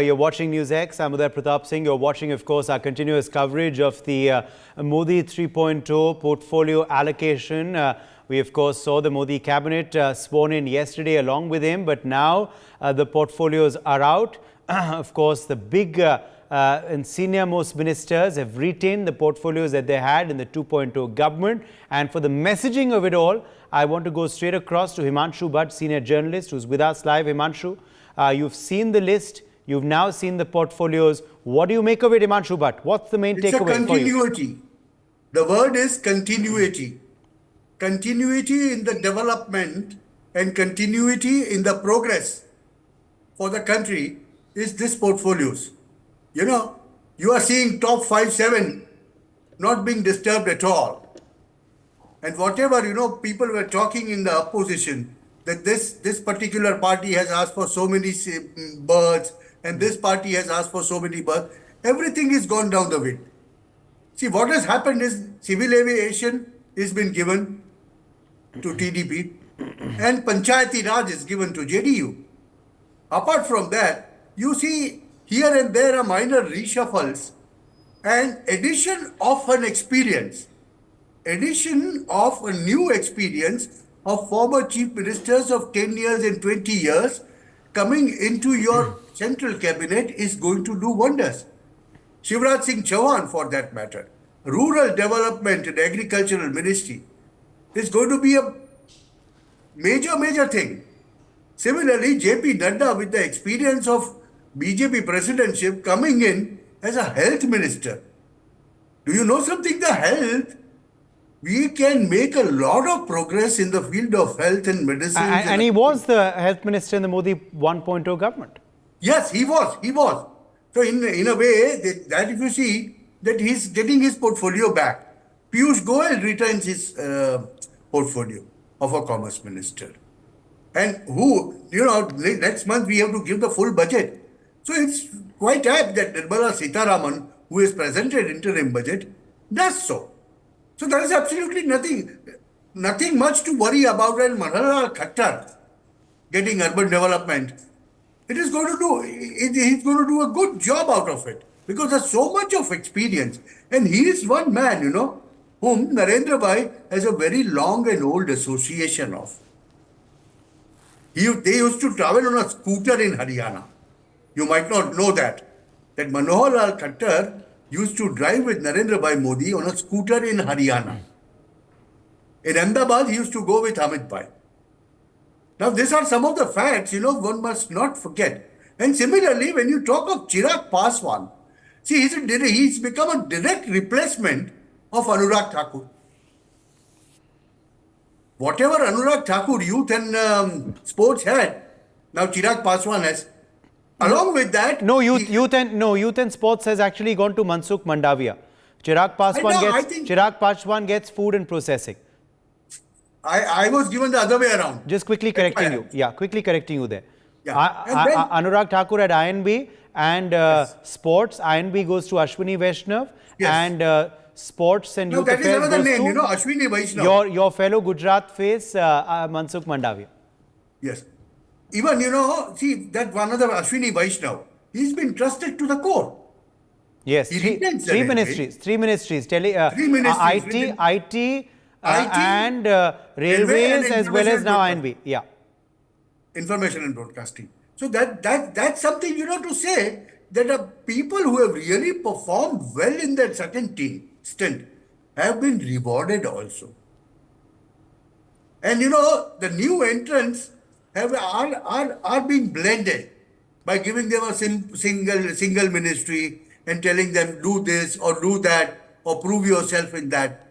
You're watching News X. I'm Uday Pratap Singh. You're watching, of course, our continuous coverage of the Modi 3.0 portfolio allocation. We, of course, saw the Modi cabinet sworn in yesterday along with him, but now the portfolios are out. Of course, the big and senior-most ministers have retained the portfolios that they had in the 2.0 government. And for the messaging of it all, I want to go straight across to Himanshu Bhatt, senior journalist, who's with us live. Himanshu, you've seen the list. You've now seen the portfolios. What do you make of it, Himanshu Bhatt? What's the main takeaway for you? It's a continuity. The word is continuity. Continuity in the development and continuity in the progress for the country is this portfolios. You know, you are seeing top 5, 7 not being disturbed at all. And whatever, people were talking in the opposition that this particular party has asked for so many birds, and this party has asked for so many birds. Everything is gone down the wind. See, what has happened is civil aviation has been given to TDP and Panchayati Raj is given to JDU. Apart from that, you see here and there are minor reshuffles and addition of an experience, addition of a new experience of former chief ministers of 10 years and 20 years coming into your central cabinet is going to do wonders. Shivraj Singh Chauhan, for that matter, rural development and agricultural ministry is going to be a major thing. Similarly, JP Nadda, with the experience of BJP presidentship, coming in as a health minister. Do you know something? The health, we can make a lot of progress in the field of health and medicine. And he was the health minister in the Modi 1.0 government. Yes, he was. So in a way, that if you see, that he's getting his portfolio back. Piyush Goyal retains his portfolio of a commerce minister. And who, next month we have to give the full budget. So it's quite apt that Nirmala Sitharaman, who has presented interim budget, does so. So there is absolutely nothing much to worry about. And Manohar Lal Khattar getting urban development, he's going to do a good job out of it because there's so much of experience. And he is one man, whom Narendra Bhai has a very long and old association of. They used to travel on a scooter in Haryana. You might not know that Manohar Lal Khattar used to drive with Narendra Bhai Modi on a scooter in Haryana. In Ahmedabad, he used to go with Amit Bhai. Now, these are some of the facts, one must not forget. And similarly, when you talk of Chirag Paswan, see, he's become a direct replacement of Anurag Thakur. Whatever Anurag Thakur youth and sports had, now Chirag Paswan has. Along with that, youth and sports has actually gone to Mansukh Mandavia. Chirag Paswan gets food and processing. I was given the other way around. Just quickly correcting you. Yeah, quickly correcting you there. Yeah. Anurag Thakur at INB and sports. INB goes to Ashwini Vaishnav. Yes. And sports and youth affairs goes to name, Ashwini Vaishnav. Your fellow Gujarat face, Mansukh Mandavia. Yes. Even, see, that one other Ashwini Vaishnav, he's been trusted to the core. Yes, three ministries. IT, and railways as well as now INB. Yeah. Information and broadcasting. So that's something, to say that people who have really performed well in that certain stint have been rewarded also. And, the new entrants are being blended by giving them a single ministry and telling them do this or do that or prove yourself in that.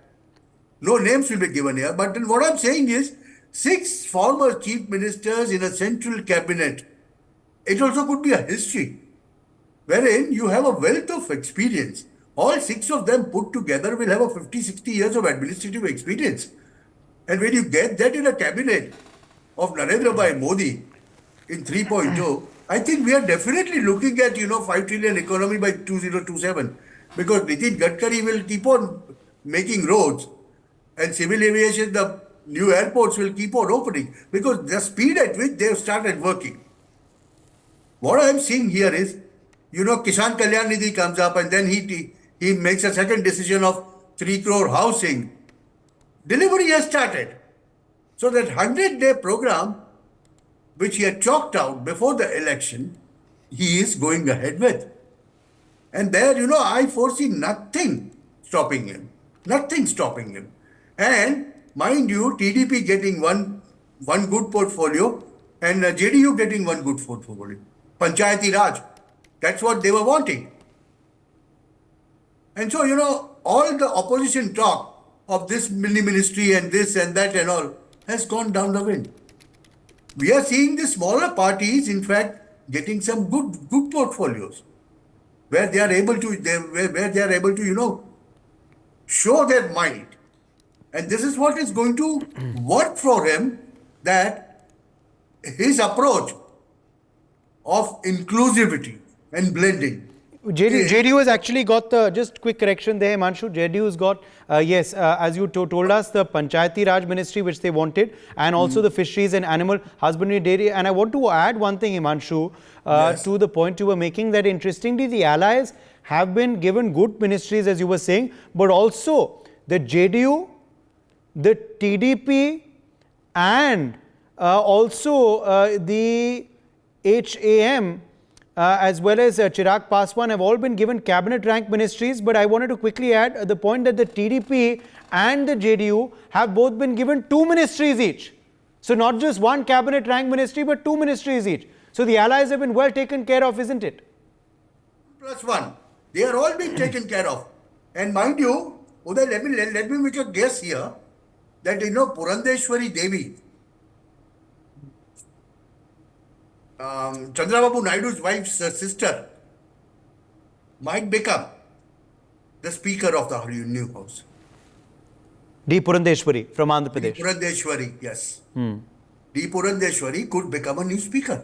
No names will be given here, but then what I'm saying is 6 former chief ministers in a central cabinet. It also could be a history wherein you have a wealth of experience. All 6 of them put together will have a 50-60 years of administrative experience. And when you get that in a cabinet of Narendra Bhai Modi in 3.0, I think we are definitely looking at, 5 trillion economy by 2027 because Nitin Gadkari will keep on making roads and civil aviation, the new airports will keep on opening because the speed at which they have started working. What I am seeing here is you know, Kishan Kalyan Nidhi comes up, and then he makes a second decision of 3 crore housing. Delivery has started. So that 100-day program, which he had chalked out before the election, he is going ahead with. And there, you know, I foresee nothing stopping him. Nothing stopping him. And mind you, TDP getting one good portfolio and JDU getting one good portfolio. Panchayati Raj. That's what they were wanting. And so, you know, all the opposition talk of this mini ministry and this and that and all has gone down the wind. We are seeing the smaller parties, in fact, getting some good portfolios where they are able to you know, show their might. And this is what is going to work for him, that his approach of inclusivity and blending. JDU has actually got the, just quick correction there, Himanshu. JDU has got, yes, as you told us, the Panchayati Raj Ministry, which they wanted, and also the Fisheries and Animal Husbandry Dairy. And I want to add one thing, Himanshu, Yes. to the point you were making, that interestingly, the allies have been given good ministries, as you were saying, but also the JDU, the TDP, and also the HAM, as well as Chirag Paswan have all been given cabinet rank ministries. But I wanted to quickly add the point that the TDP and the JDU have both been given 2 ministries each. So not just one cabinet rank ministry, but 2 ministries each. So the allies have been well taken care of, isn't it? +1. They are all being taken care of. And mind you, Uday, let me make a guess here that, you know, Purandeshwari Devi, Chandrababu Naidu's wife's sister, might become the Speaker of the new House. D. Purandeshwari from Andhra Pradesh. Purandeshwari, yes. D. Purandeshwari could become a new Speaker.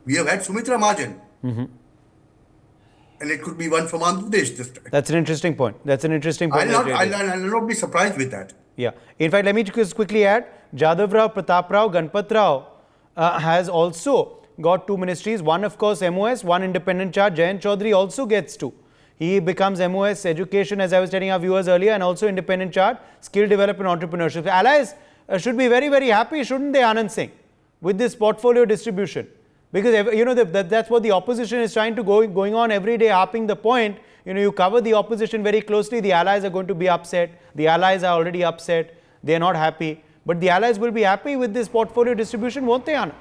We have had Sumitra Mahajan. And it could be one from Andhra Pradesh this time. That's an interesting point. That's an interesting point. I'll not be surprised with that. Yeah. In fact, let me just quickly add, Jadhav Rao, Pratap Rao, Ganpat Rao has also got 2 ministries. One, of course, MOS, one independent charge. Jayant Chaudhary also gets 2. He becomes MOS Education, as I was telling our viewers earlier, and also independent charge, skill development, entrepreneurship. The allies should be very, very happy, shouldn't they, Anand Singh, with this portfolio distribution? Because, you know, that's what the opposition is trying to going on every day, harping the point. You know, you cover the opposition very closely, the allies are going to be upset. The allies are already upset. They are not happy. But the allies will be happy with this portfolio distribution, won't they, Anand?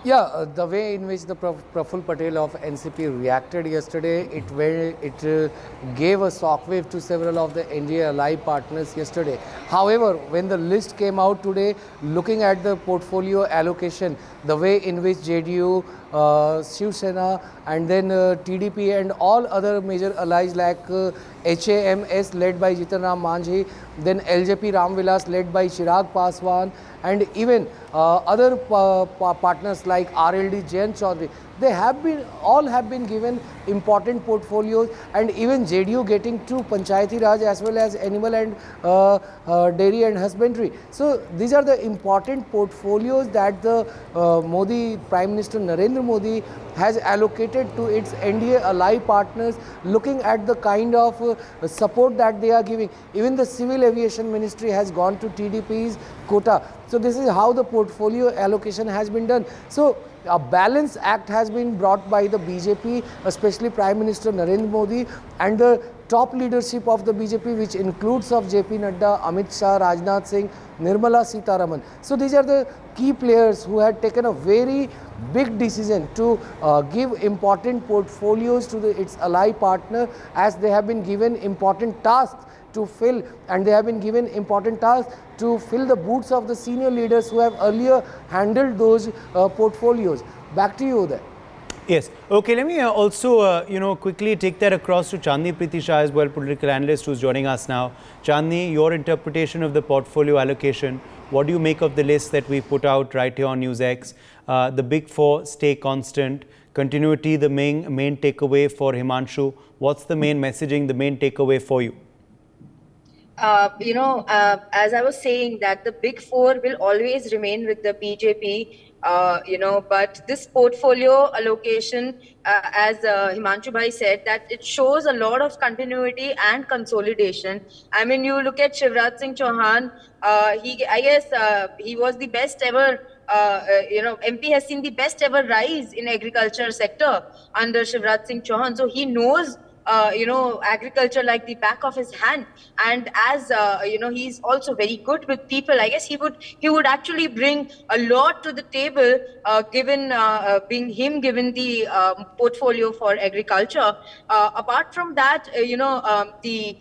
Yeah, the way in which the Praful Patel of NCP reacted yesterday, it gave a shockwave to several of the NDA allied partners yesterday. However, when the list came out today, looking at the portfolio allocation, the way in which JDU, Shiv Sena and then TDP and all other major allies like HAMS led by Jitan Ram Manjhi, then LJP Ramvilas led by Chirag Paswan, and even other partners like RLD Jayant Chaudhary, they all have been given important portfolios, and even JDU getting 2 Panchayati Raj as well as animal and dairy and husbandry. So these are the important portfolios that the Modi, Prime Minister Narendra Modi has allocated to its NDA ally partners, looking at the kind of support that they are giving. Even the Civil Aviation Ministry has gone to TDP's quota. So this is how the portfolio allocation has been done. So a balance act has been brought by the BJP, especially Prime Minister Narendra Modi and the top leadership of the BJP, which includes of JP Nadda, Amit Shah, Rajnath Singh, Nirmala Sitharaman. So these are the key players who had taken a very big decision to give important portfolios to its ally partner, as they have been given important tasks to fill, and they have been given important tasks to fill the boots of the senior leaders who have earlier handled those portfolios. Back to you, Uday. Yes. Okay, let me also, quickly take that across to Chandni Preeti Shah as well, political analyst who's joining us now. Chandni, your interpretation of the portfolio allocation, what do you make of the list that we put out right here on NewsX? The big 4 stay constant, continuity, the main takeaway for Himanshu. What's the main messaging, the main takeaway for you? As I was saying, that the big 4 will always remain with the BJP. But this portfolio allocation, as Himanshu Bhai said, that it shows a lot of continuity and consolidation. I mean, you look at Shivraj Singh Chauhan, I guess he was the best ever. MP has seen the best ever rise in agriculture sector under Shivraj Singh Chauhan. So he knows agriculture like the back of his hand. And as he's also very good with people. I guess he would actually bring a lot to the table, given given the portfolio for agriculture. Apart from that, the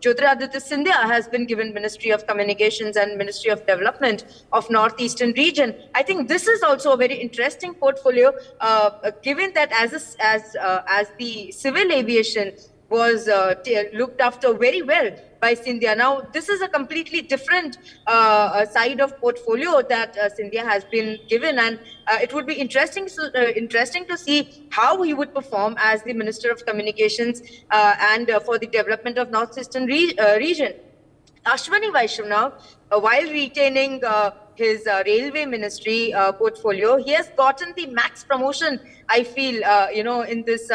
Jyotiraditya Scindia has been given Ministry of Communications and Ministry of Development of Northeastern region. I think this is also a very interesting portfolio, given that as the civil aviation was looked after very well by Scindia. Now, this is a completely different side of portfolio that Scindia has been given, and it would be interesting to see how he would perform as the Minister of Communications and for the development of Northeastern region. Ashwani Vaishnav, while retaining his railway ministry portfolio, he has gotten the max promotion, I feel, in this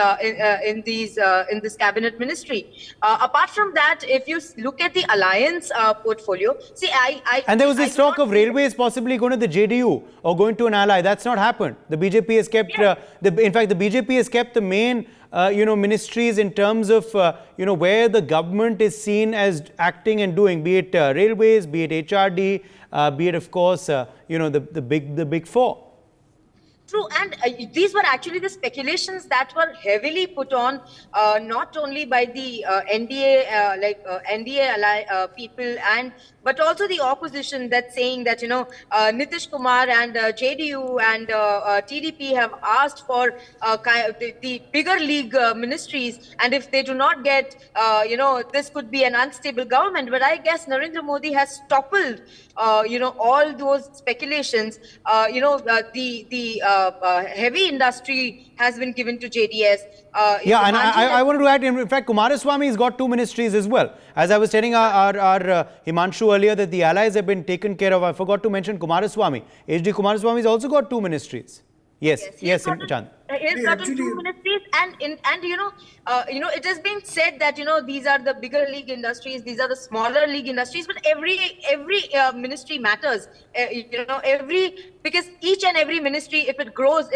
cabinet ministry. Apart from that, if you look at the alliance portfolio, see, and there was this talk of railways possibly going to the JDU or going to an ally. That's not happened. The BJP has kept, in fact, the BJP has kept the main, ministries in terms of, where the government is seen as acting and doing, be it railways, be it HRD, be it, of course, the big four. True, and these were actually the speculations that were heavily put on, not only by the NDA, NDA people, but also the opposition, that's saying that Nitish Kumar and JDU and TDP have asked for the bigger league ministries, and if they do not get, this could be an unstable government. But I guess Narendra Modi has toppled, all those speculations. The heavy industry has been given to JDS. And I wanted to add, in fact, Kumaraswamy has got 2 ministries as well. As I was telling our Himanshu earlier that the allies have been taken care of, I forgot to mention Kumaraswamy. HD Kumaraswamy has also got 2 ministries. Yes, Chand. He's gotten 2 ministries, and it has been said that these are the bigger league industries, these are the smaller league industries, but every ministry matters. Because each and every ministry, if it grows,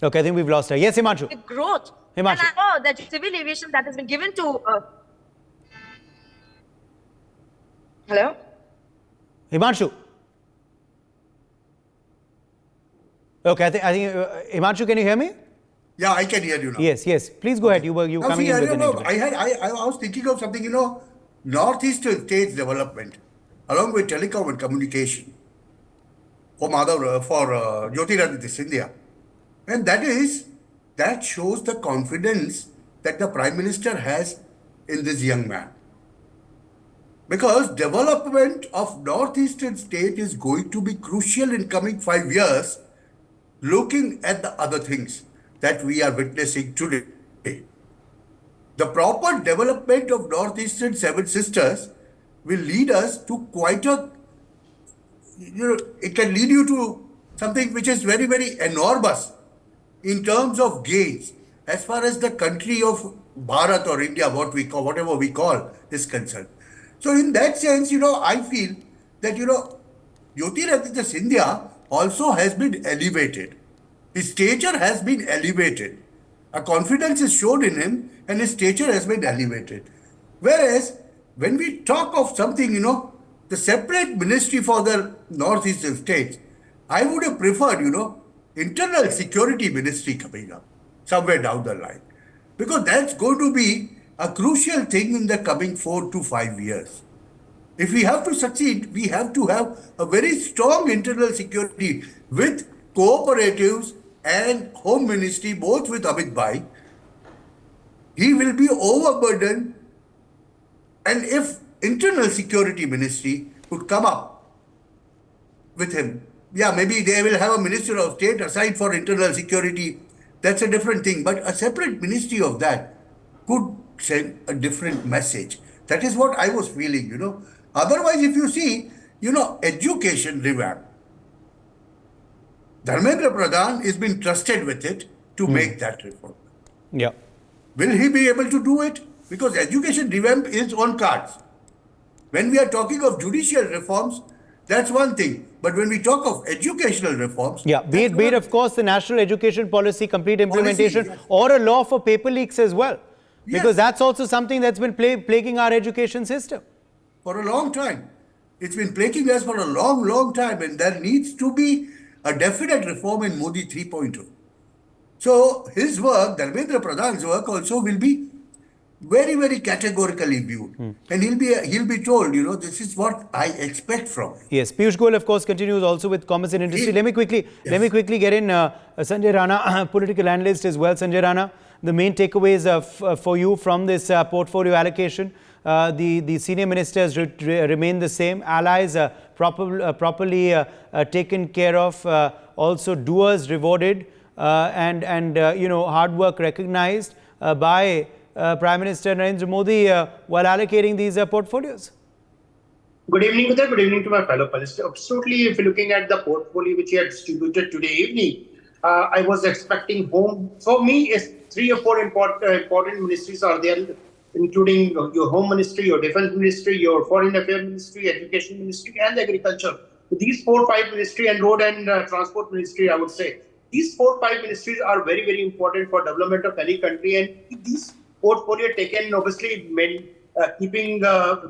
Okay, I think we've lost her. Yes, Himanshu. With growth. Himanshu. And I know that civil aviation that has been given to. Hello? Himanshu. Okay, I think Himanshu, can you hear me? Yeah, I can hear you now. Yes. Please go ahead. You were Now, coming see, in I with don't an know. intervention. I was thinking of something, Northeastern states development, along with telecom and communication, for Jyotiraditya Scindia. And that shows the confidence that the Prime Minister has in this young man. Because development of Northeastern state is going to be crucial in coming 5 years, looking at the other things that we are witnessing today. The proper development of Northeastern Seven Sisters will lead us to quite it can lead you to something which is very, very enormous in terms of gains as far as the country of Bharat or India, whatever we call, is concerned. So in that sense, I feel that, Jyotiraditya Scindia also has been elevated. His stature has been elevated. A confidence is shown in him and his stature has been elevated. Whereas, when we talk of something, the separate ministry for the Northeastern states, I would have preferred, internal security ministry coming up somewhere down the line. Because that's going to be a crucial thing in the coming 4 to 5 years. If we have to succeed, we have to have a very strong internal security with cooperatives and Home Ministry, both with Amit Bhai. He will be overburdened, and if internal security ministry could come up with him, maybe they will have a Minister of State assigned for internal security. That's a different thing. But a separate ministry of that could send a different message That is what I was feeling, you know. Otherwise, if you see, you know, education revamp, Dharmendra Pradhan has been trusted with it to make that reform. Yeah. Will he be able to do it? Because education revamp is on cards. When we are talking of judicial reforms, that's one thing. But when we talk of educational reforms, Yeah, be it of course the national education policy complete implementation yes. or a law for paper leaks as well. Yes. Because that's also something that's been plaguing our education system. for a long time. It's been plaguing us for a long, long time, and there needs to be a definite reform in Modi 3.0. So his work, Dharmendra Pradhan's work, also will be very, very categorically viewed, and he'll be told, you know, this is what I expect from you. Yes, Piyush Goyal, of course, continues also with commerce and industry. Let me quickly get in Sanjay Rana, political analyst as well. Sanjay Rana, the main takeaways for you from this portfolio allocation. The senior ministers remain the same. Allies properly taken care of. Also, doers rewarded and you know, hard work recognized by Prime Minister Narendra Modi while allocating these portfolios. Good evening, Uday. Good evening to my fellow panelists. Absolutely, if you're looking at the portfolio which he had distributed today evening, I was expecting home. For me, is 3 or 4 important ministries are there, including your home ministry, your defense ministry, your foreign affairs ministry, education ministry, and agriculture. These 4 or 5 ministry and road and transport ministry, I would say. These 4 or 5 ministries are very, very important for development of any country, and these portfolio taken obviously keeping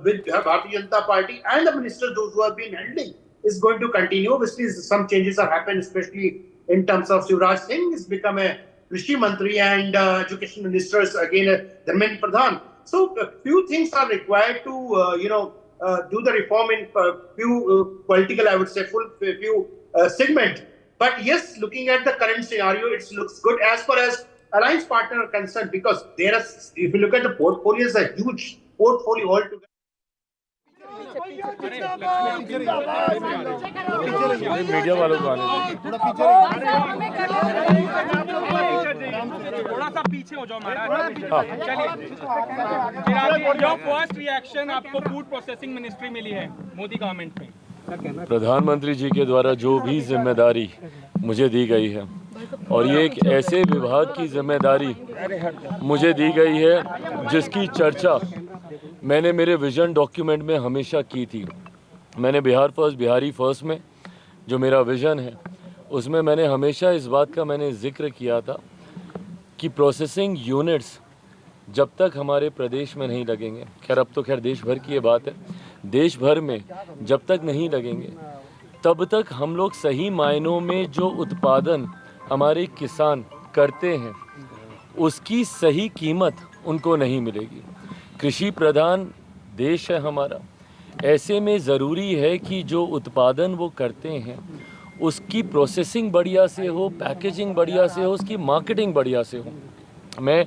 with Bharatiya Janata Party and the ministers, those who have been handling, is going to continue. Obviously, some changes are happened, especially in terms of Shivraj Singh has become a Krishi Mantri and education ministers again Dharmendra Pradhan. So a few things are required to do the reform in few political, I would say, few segment. But yes, looking at the current scenario, it looks good as far as alliance partner are concerned, because there are, if you look at the portfolio, is a huge portfolio altogether. Media वालों को थोड़ा सा पीछे हो जाओ महाराज। चलिए, your first reaction, आपको food processing ministry मिली है मोदी गवर्नमेंट में। प्रधानमंत्री जी के द्वारा जो भी जिम्मेदारी मुझे दी गई है, और ये एक ऐसे विभाग की जिम्मेदारी मुझे दी गई है जिसकी चर्चा मैंने मेरे विजन डॉक्यूमेंट में हमेशा की थी। मैंने बिहार फर्स्ट, बिहारी फर्स्ट में जो मेरा विजन है, उसमें मैंने हमेशा इस बात का मैंने जिक्र किया था कि प्रोसेसिंग यूनिट्स जब तक हमारे प्रदेश में नहीं लगेंगे, खैर अब तो खैर देश भर की ये बात है, देश भर में जब तक नहीं लगेंगे तब तक हम लोग सही मायनों में जो उत्पादन हमारे किसान करते हैं उसकी सही कीमत उनको नहीं मिलेगी। कृषि प्रधान देश है हमारा, ऐसे में ज़रूरी है कि जो उत्पादन वो करते हैं उसकी प्रोसेसिंग बढ़िया से हो, पैकेजिंग बढ़िया से हो, उसकी मार्केटिंग बढ़िया से हो। मैं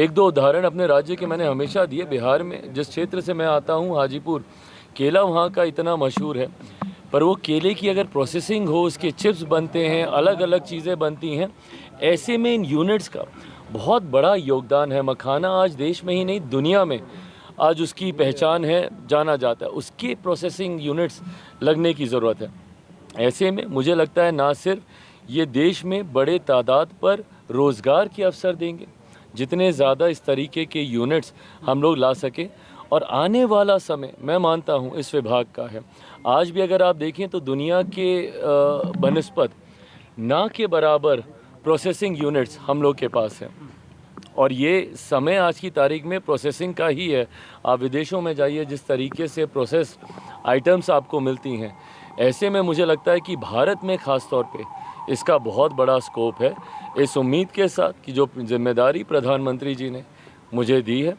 1-2 उदाहरण अपने राज्य के मैंने हमेशा दिए। बिहार में जिस क्षेत्र से मैं आता हूँ, हाजीपुर, केला वहाँ का इतना मशहूर है, पर वो केले की अगर प्रोसेसिंग हो, उसके चिप्स बनते हैं, अलग अलग चीज़ें बनती हैं, ऐसे में इन यूनिट्स का बहुत बड़ा योगदान है। मखाना आज देश में ही नहीं दुनिया में आज उसकी पहचान है, जाना जाता है, उसके प्रोसेसिंग यूनिट्स लगने की ज़रूरत है। ऐसे में मुझे लगता है ना सिर्फ ये देश में बड़े तादाद पर रोज़गार के अवसर देंगे, जितने ज़्यादा इस तरीके के यूनिट्स हम लोग ला सकें, और आने वाला समय मैं मानता हूँ इस विभाग का है। आज भी अगर आप देखें तो दुनिया के बनस्पत ना के बराबर प्रोसेसिंग यूनिट्स हम लोग के पास हैं, और ये समय आज की तारीख में प्रोसेसिंग का ही है। आप विदेशों में जाइए, जिस तरीके से प्रोसेस आइटम्स आपको मिलती हैं, ऐसे में मुझे लगता है कि भारत में ख़ास तौर पे इसका बहुत बड़ा स्कोप है। इस उम्मीद के साथ कि जो जिम्मेदारी प्रधानमंत्री जी ने मुझे दी है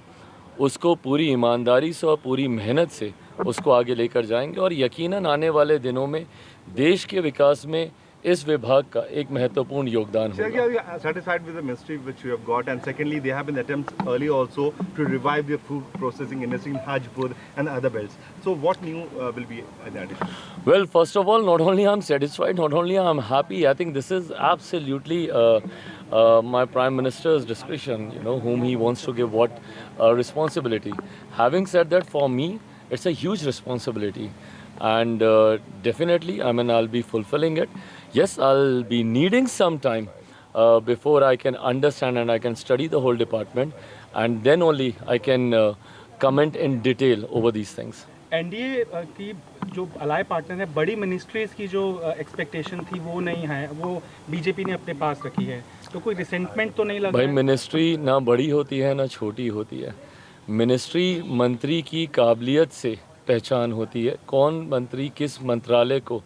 उसको पूरी ईमानदारी से और पूरी मेहनत से उसको आगे लेकर जाएंगे, और यकीनन आने वाले दिनों में देश के विकास में इस विभाग का एक महत्वपूर्ण योगदान होगा। Are you satisfied with the ministry which you have got? And secondly, there have been attempts early also to revive the food processing industry in Hajipur and other belts. So what new will be in addition? Well, first of all, not only I'm satisfied, not only I'm happy, I think this is absolutely my Prime Minister's discretion, whom he wants to give what responsibility. Having said that, for me, it's a huge responsibility. And definitely, I'll be fulfilling it. Yes, I'll be needing some time before I can understand and I can study the whole department. And then only I can comment in detail over these things. NDA की जो अलाय partner है, बड़ी ministries की जो expectation थी वो नहीं है, वो बीजेपी ने अपने पास रखी है, तो कोई रिसेंटमेंट तो नहीं लगा? भाई, मिनिस्ट्री ना बड़ी होती है ना छोटी होती है। मिनिस्ट्री मंत्री की काबिलियत से पहचान होती है, कौन मंत्री किस मंत्रालय को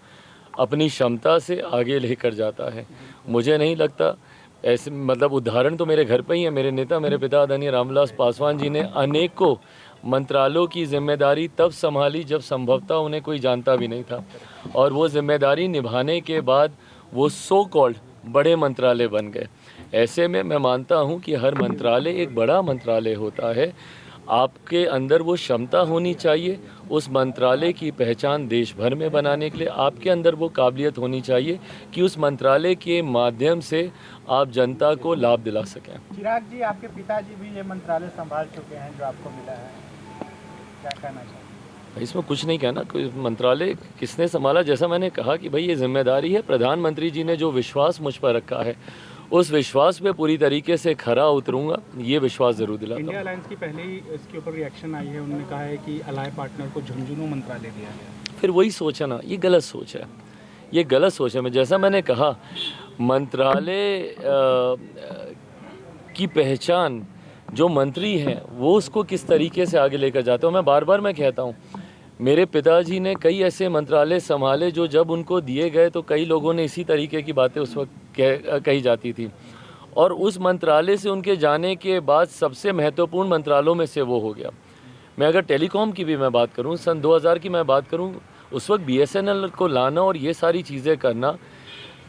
अपनी क्षमता से आगे लेकर जाता है। मुझे नहीं लगता ऐसे, उदाहरण तो मेरे घर पे ही है। मेरे नेता, मेरे पिता आदरणीय रामविलास पासवान जी ने अनेकों मंत्रालयों की जिम्मेदारी तब संभाली जब संभवतः उन्हें कोई जानता भी नहीं था, और वो जिम्मेदारी निभाने के बाद वो सो कॉल्ड बड़े मंत्रालय बन गए। ऐसे में मैं मानता हूँ कि हर मंत्रालय एक बड़ा मंत्रालय होता है। आपके अंदर वो क्षमता होनी चाहिए उस मंत्रालय की पहचान देश भर में बनाने के लिए। आपके अंदर वो काबिलियत होनी चाहिए कि उस मंत्रालय के माध्यम से आप जनता को लाभ दिला सकें। चिराग जी, आपके पिताजी भी ये मंत्रालय संभाल चुके हैं जो आपको मिला है, क्या कहना चाहिए? इसमें कुछ नहीं कहना, कोई मंत्रालय किसने संभाला। जैसा मैंने कहा कि भाई ये जिम्मेदारी है, प्रधानमंत्री जी ने जो विश्वास मुझ पर रखा है उस विश्वास पे पूरी तरीके से खरा उतरूंगा, ये विश्वास जरूर दिलाता हूं। इंडिया अलायंस की पहले ही इसके ऊपर रिएक्शन आई है, उन्होंने कहा है कि अलाय पार्टनर को झुंझुनू मंत्रालय दिया गया। फिर वही सोच है ना, ये गलत सोच है, ये गलत सोच है। जैसा मैंने कहा, मंत्रालय की पहचान जो मंत्री हैं वो उसको किस तरीके से आगे लेकर जाते हो। मैं बार बार कहता हूँ, मेरे पिताजी ने कई ऐसे मंत्रालय संभाले जो जब उनको दिए गए तो कई लोगों ने इसी तरीके की बातें उस वक्त कही जाती थी, और उस मंत्रालय से उनके जाने के बाद सबसे महत्वपूर्ण मंत्रालयों में से वो हो गया। मैं अगर टेलीकॉम की भी मैं बात करूं, सन 2000 की मैं बात करूं, उस वक्त BSNL को लाना और ये सारी चीज़ें करना,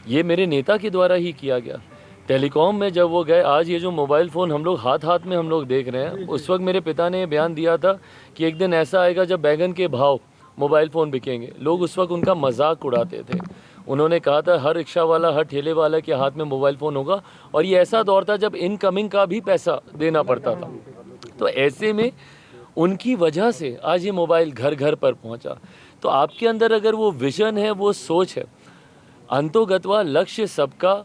ये मेरे नेता के द्वारा ही किया गया। टेलीकॉम में जब वो गए, आज ये जो मोबाइल फ़ोन हम लोग हाथ हाथ में हम लोग देख रहे हैं, उस वक्त मेरे पिता ने बयान दिया था कि एक दिन ऐसा आएगा जब बैगन के भाव मोबाइल फ़ोन बिकेंगे। लोग उस वक्त उनका मजाक उड़ाते थे। उन्होंने कहा था हर रिक्शा वाला, हर ठेले वाला के हाथ में मोबाइल फ़ोन होगा, और ये ऐसा दौर था जब इनकमिंग का भी पैसा देना पड़ता था। तो ऐसे में उनकी वजह से आज ये मोबाइल घर घर पर पहुंचा। तो आपके अंदर अगर वो विज़न है, वो सोच है, अंतोगत्वा लक्ष्य सबका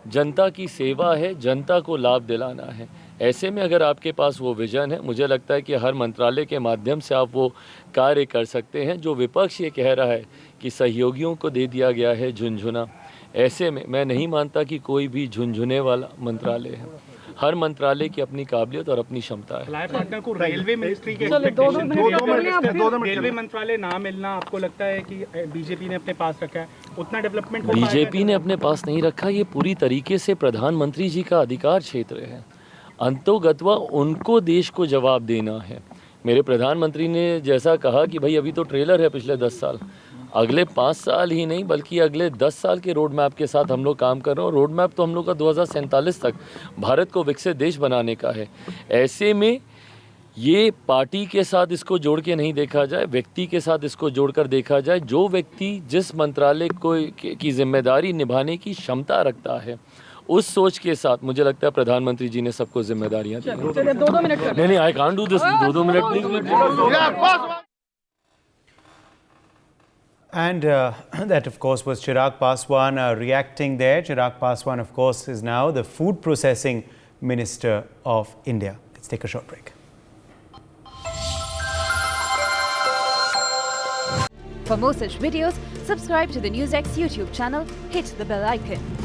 जनता की सेवा है, जनता को लाभ दिलाना है। ऐसे में अगर आपके पास वो विज़न है, मुझे लगता है कि हर मंत्रालय के माध्यम से आप वो कार्य कर सकते हैं। जो विपक्ष ये कह रहा है कि सहयोगियों को दे दिया गया है झुंझुना, ऐसे में मैं नहीं मानता कि कोई भी झुंझुने वाला मंत्रालय है। हर मंत्रालय की अपनी काबिलियत और अपनी क्षमता है। अलाय पार्टनर को रेलवे मिनिस्ट्री के एक्सपेक्टेशन, रेलवे मंत्रालय ना मिलना, आपको लगता है कि बीजेपी ने अपने पास रखा है, उतना डेवलपमेंट हो पाएगा? बीजेपी ने अपने पास नहीं रखा, ये पूरी तरीके से प्रधानमंत्री जी का अधिकार क्षेत्र है। अंतोगत्वा उनको देश को जवाब देना है। मेरे प्रधानमंत्री ने जैसा कहा कि भाई अभी तो ट्रेलर है पिछले 10 साल, अगले 5 साल ही नहीं बल्कि अगले 10 साल के रोड मैप के साथ हम लोग काम कर रहे हैं। रोड मैप तो हम लोग का 2047 तक भारत को विकसित देश बनाने का है। ऐसे में ये पार्टी के साथ इसको जोड़ के नहीं देखा जाए, व्यक्ति के साथ इसको जोड़कर देखा जाए। जो व्यक्ति जिस मंत्रालय को की जिम्मेदारी निभाने की क्षमता रखता है, उस सोच के साथ मुझे लगता है प्रधानमंत्री जी ने सबको जिम्मेदारियां दी। नहीं, I can't do this. 2 minute please. And that, of course, was Chirag Paswan reacting there. Chirag Paswan, of course, is now the Food Processing Minister of India. Let's take a short break. For more such videos, subscribe to the NewsX YouTube channel, hit the bell icon.